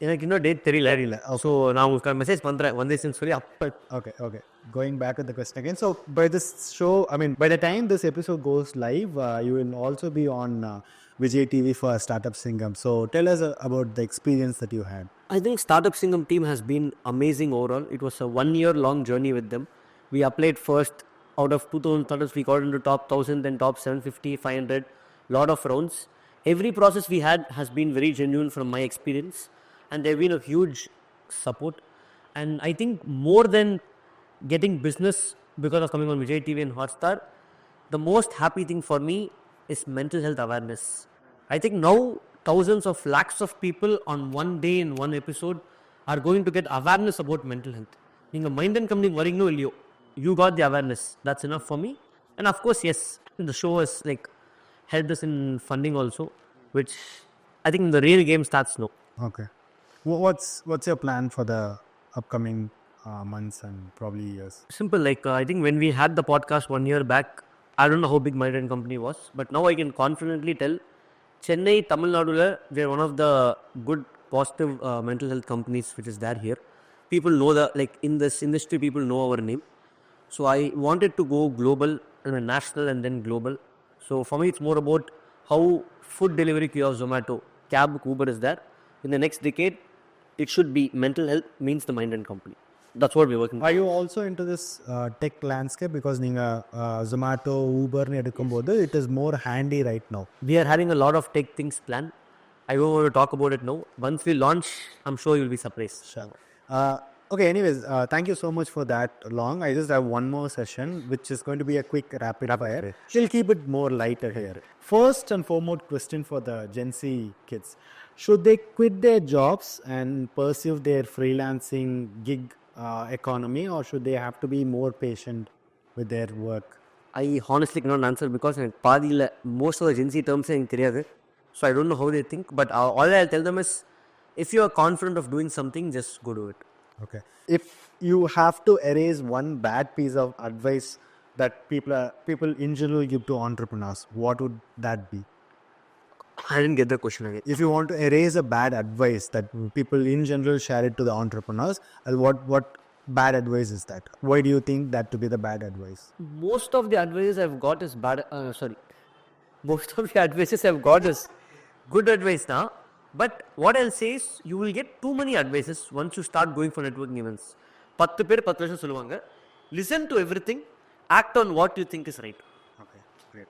எனக்கு இன்னும் டேட் தெரியல. ஸோ நான் உங்களுக்கு மெசேஜ் பண்ணுறேன் வந்துச்சுன்னு சொல்லி அப்போ. Okay. Going back to the question again. So by this show, I mean, by the time this episode goes live, you will also be on Vijay TV for Startup Singam. So tell us about the experience that you had. I think Startup Singam team has been amazing overall. It was a 1-year long journey with them. We applied first. Out of 2,000 startups, we got into top 1,000, then top 750, 500, lot of rounds. Every process we had has been very genuine from my experience, and they've been a huge support. And I think more than getting business because of coming on Vijay TV and Hotstar, the most happy thing for me is mental health awareness. I think now thousands of lakhs of people on one day in one episode are going to get awareness about mental health. நீங்கள் mind and company வரீங்களோ இல்லையோ, you got the awareness. That's enough for me. And of course, yes, the show has like helped us in funding also, which I think the real game starts now. Okay. What's your plan for the upcoming months and probably years? Simple, like I think when we had the podcast 1 year back, I don't know how big my company was, but now I can confidently tell Chennai, Tamil Nadu, we are one of the good, positive mental health companies which is there here. People know in this industry, people know our name. So I wanted to go global and national and then global. So for me, it's more about how food delivery kiosk, Zomato, cab, Uber is there. In the next decade, it should be mental health means the mind and company. That's what we're working. Are you also into this tech landscape? Because Zomato, Uber, it is more handy right now. We are having a lot of tech things planned. I don't want to talk about it now. Once we launch, I'm sure you'll be surprised. Sure. Okay, anyways, thank you so much for that long. I just have one more session, which is going to be a quick rapid fire. We'll keep it more lighter here. First and foremost question for the Gen Z kids. Should they quit their jobs and pursue their freelancing gig economy, or should they have to be more patient with their work? I honestly cannot answer because most of the Gen Z terms are தெரியாது. So I don't know how they think. But all I'll tell them is, if you are confident of doing something, just go do it. Okay. If you have to erase one bad piece of advice that people in general give to entrepreneurs, what would that be? I didn't get the question again. If you want to erase a bad advice that people in general share it to the entrepreneurs, what bad advice is that? Why do you think that to be the bad advice? Most of the advice I've got is Most of the advices I've got is good advice now. But what I'll say is, you will get too many advices once you start going for networking events. 10 பேர் 10 லட்சம் சொல்லுவாங்க. Listen to everything. Act on what you think is right. Okay, great.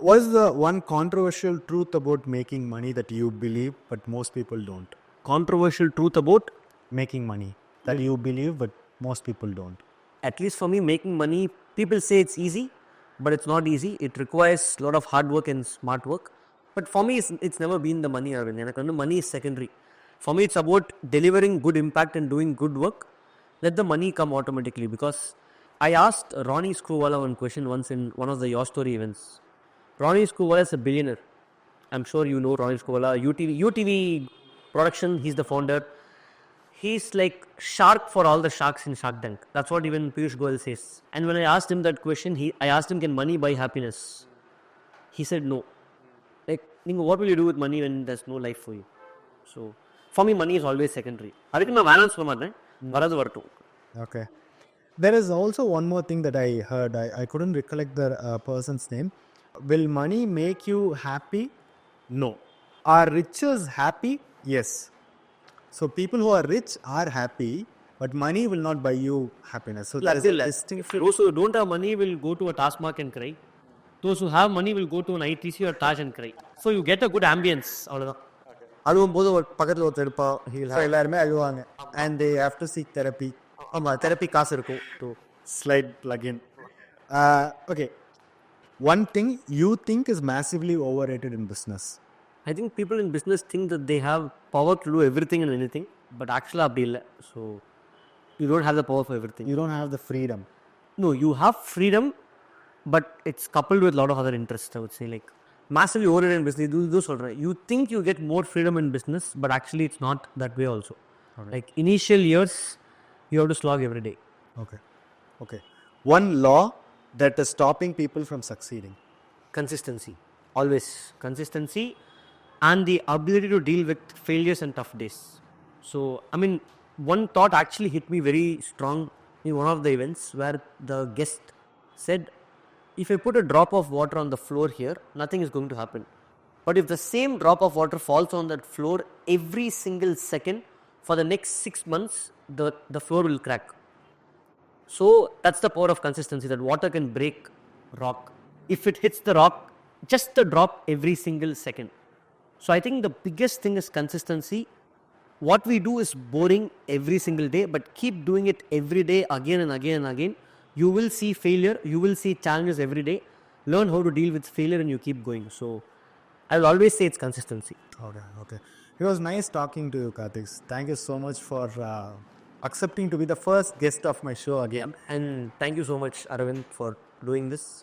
What is the one controversial truth about making money that you believe but most people don't? Controversial truth about Making money that you believe but most people don't. At least for me, making money, people say it's easy, but it's not easy. It requires a lot of hard work and smart work. But for me, it's never been the money. Money is secondary. For me, it's about delivering good impact and doing good work. Let the money come automatically. Because I asked Ronnie Screwvala one question once in one of the Your Story events. Ronnie Screwvala is a billionaire. I'm sure you know Ronnie Screwvala. UTV production, he's the founder. He's like shark for all the sharks in Shark Tank. That's what even Piyush Goyal says. And when I asked him that question, I asked him, can money buy happiness? He said no. Like, what will you do with money when there's no life for you? So, for me, money is always secondary. Okay. There is also one more thing that I heard. I couldn't recollect the person's name. Will money make you happy? No. Are riches happy? Yes. So people who are rich are happy, but money will not buy you happiness. So Those who don't have money will go to a Taskmark and cry. Those who have money will go to an ITC or Taj and cry. So you get a good ambience. And they have to seek therapy. Therapy காசு இருக்கும் to Slide plug-in. Okay. One thing you think is massively overrated in business. I think people in business think that they have power to do everything and anything, but actually அப்படி இல்லை. So you don't have the power for everything. You don't have the freedom. No, you have freedom, but it's coupled with a lot of other interests. I would say, like, massively overrated in business. You think you get more freedom in business, but actually it's not that way also. Okay. Like initial years, you have to slog every day. Okay. One law that is stopping people from succeeding. Consistency. Always consistency and the ability to deal with failures and tough days. So, I mean, one thought actually hit me very strong in one of the events where the guest said, if I put a drop of water on the floor here, nothing is going to happen. But if the same drop of water falls on that floor every single second for the next 6 months, the floor will crack. So that's the power of consistency, that water can break rock. If it hits the rock, just a drop every single second. So I think the biggest thing is consistency. What we do is boring every single day, but keep doing it every day again and again and again. You will see failure, you will see challenges every day. Learn how to deal with failure and you keep going. So I will always say it's consistency. Okay. It was nice talking to you, Karthik. Thank you so much for accepting to be the first guest of my show again. And thank you so much, Aravind, for doing this.